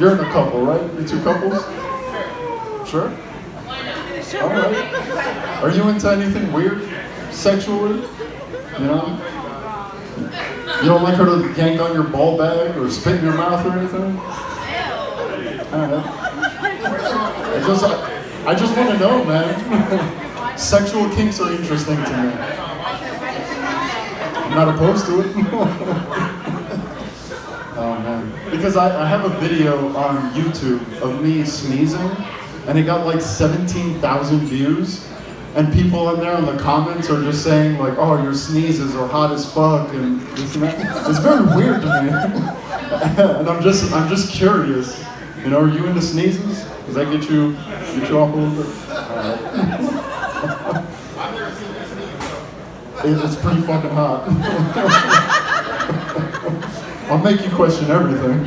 You're in a couple, right? You two couples? Sure? Alright. Are you into anything weird? Sexually? You know? You don't like her to yank on your ball bag or spit in your mouth or anything? I just want to know, man. Sexual kinks are interesting to me. I'm not opposed to it. Oh man. Because I have a video on YouTube of me sneezing, and it got like 17,000 views. And people in there in the comments are just saying like, oh, your sneezes are hot as fuck and this and that. It's very weird to me. And I'm just curious. You know, are you into sneezes? Does that get you off a little bit? It's pretty fucking hot. I'll make you question everything.